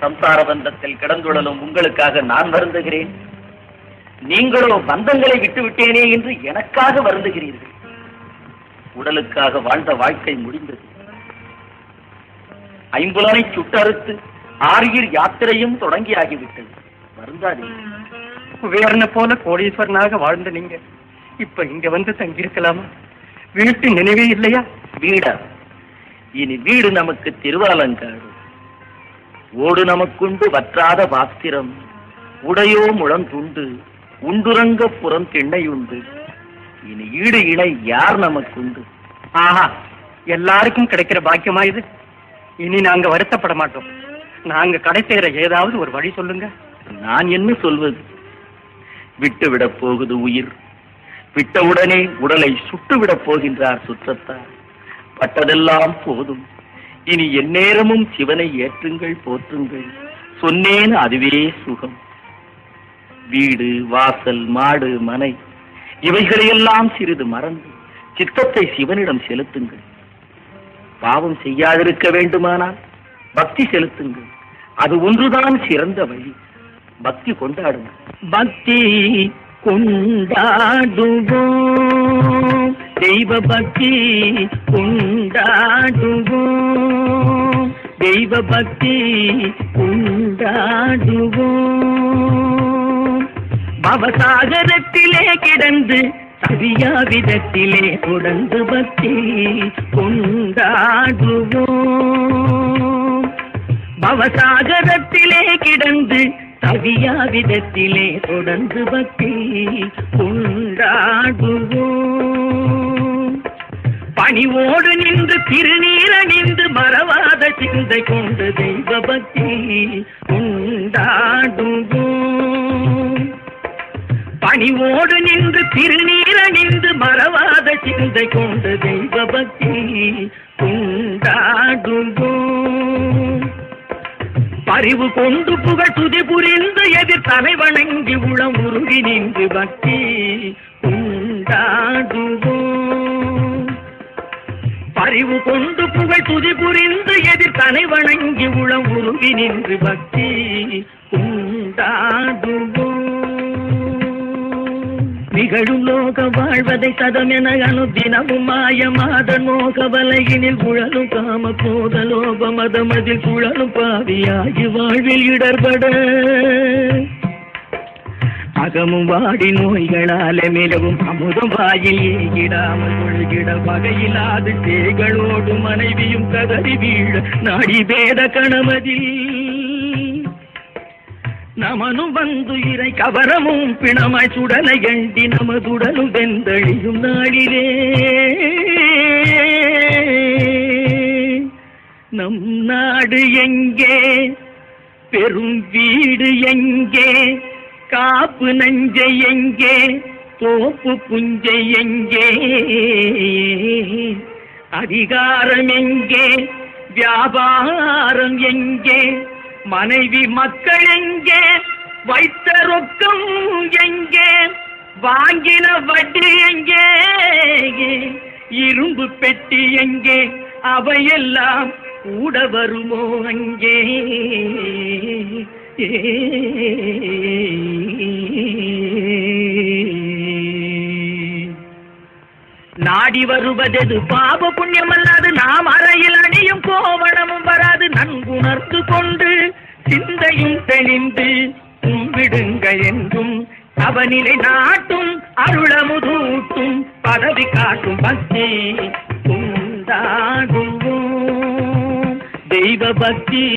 சம்சார பந்தத்தில் கிடந்துழலும் உங்களுக்காக நான் வருந்துகிறேன். நீங்களோ பந்தங்களை விட்டு விட்டேனே என்று எனக்காக வருந்துகிறீர்கள். உடலுக்காக வாழ்ந்த வாழ்க்கை முடிந்தது. ஐம்புலனை சுட்டறுத்து ஆரியர் யாத்திரையும் தொடங்கியாகிவிட்டது. வருந்தாதே. குபேரனை போல கோடீஸ்வரனாக வாழ்ந்த நீங்க இப்ப இங்க வந்து தங்கியிருக்கலாமா? வீட்டு நினைவே இல்லையா? வீடா? இனி வீடு நமக்கு திருவாலங்காடு. ஓடு நமக்குண்டு வற்றாத பாத்திரம், உடையோ முழந்துண்டு, உண்டுரங்க புறம் திண்ணையுண்டு. இனி ஈடு இணை யார் நமக்குண்டு? ஆஹா, எல்லாருக்கும் கிடைக்கிற பாக்கியமா இது. இனி நாங்க வருத்தப்பட மாட்டோம். நாங்க கடை சேர ஏதாவது ஒரு வழி சொல்லுங்க. நான் என்ன சொல்வது? விட்டுவிடப் போகுது உயிர். விட்டவுடனே உடலை சுட்டுவிடப் போகின்றார் சுற்றத்தார். பட்டதெல்லாம் போதும். இனி எந்நேரமும் சிவனை ஏற்றுங்கள், போற்றுங்கள். சொன்னேன், அதுவே சுகம். வீடு, வாசல், மாடு, மனை இவைகளையெல்லாம் சிறிது மறந்து சித்தத்தை சிவனிடம் செலுத்துங்கள். பாவம் செய்யாதிருக்க வேண்டுமானால் பக்தி செலுத்துங்கள். அது ஒன்றுதான் சிறந்த வழி. பக்தி கொண்டாடுங்கள். பக்தி கொண்டாடுவோம், தெய்வ பக்தி கொண்டாடுவோம், தெய்வ பக்தி கொண்டாடுவோம். பவசாகரத்திலே கிடந்து சரியா விதத்திலே தொடர்ந்து பக்தி கொண்டாடுவோம். பவசாகரத்திலே கிடந்து தவியா விதத்திலே தொடர்ந்து பக்தி கொண்டாடுவோம். பணிவோடு நின்று திருநீரணிந்து மறவாத சிந்தை கொண்டு தெய்வ பக்தி கொண்டாடுவோம். பணிவோடு நின்று திருநீரணிந்து மறவாத சிந்தை கொண்டு தெய்வ பக்தி கொண்டாடுவோம். பரிவு கொண்டு புகழ் துதி புரிந்து எதிர் தலை வணங்கி உளம் உருகி நின்று பக்தி கொண்டாடுவோம். பரிவு கொண்டு புகழ் துதி புரிந்து எதிர் தலை வணங்கி உளம் உருகி நின்று பக்தி கொண்டாடுவோம். நிகழும் லோக வாழ்வதை சதமென அனுதினமும் மாயமாத மோக வலையினில் குழலும் காம போத லோக மதமதில் குழலும் பாவியாகி வாழ்வில் இடர்பட அகமும் வாடி நோய்களாலே மிகவும் அமுதம் வாயில் ஈகிடாமல் ஒழுகிட வகையிலாது தேகளோடு மனைவியும் கதறி வீழ நாடி வேத கணமதில் நமனும் வந்து இறை கவரமும் பிணமாய் சுடலை எண்டி நமதுடலும் வெந்தழியும் நாளிலே நம் நாடு எங்கே, பெரும் வீடு எங்கே, காப்பு நஞ்சை எங்கே, தோப்பு புஞ்சை எங்கே, அதிகாரம் எங்கே, வியாபாரம் எங்கே, மனைவி மக்கள் எங்கே, வைத்த ரொக்கம் எங்கே, வாங்கின வட்டி எங்கே, இரும்பு பெட்டி எங்கே, அவையெல்லாம் கூட வருமோ அங்கே. நாடி வருவதெது பாப புண்ணியம் அல்லாது நாம் அறையில் அணியும் கோவணமும் வராது. நன்குணர்ந்து கொண்டு சிந்தையும் தெளிந்து கும்பிடுங்கள் என்றும் அவனிலை நாட்டும் அருளமுதூட்டும் பதவி காட்டும் பக்தி கொண்டாடுவோம். தெய்வ பக்தி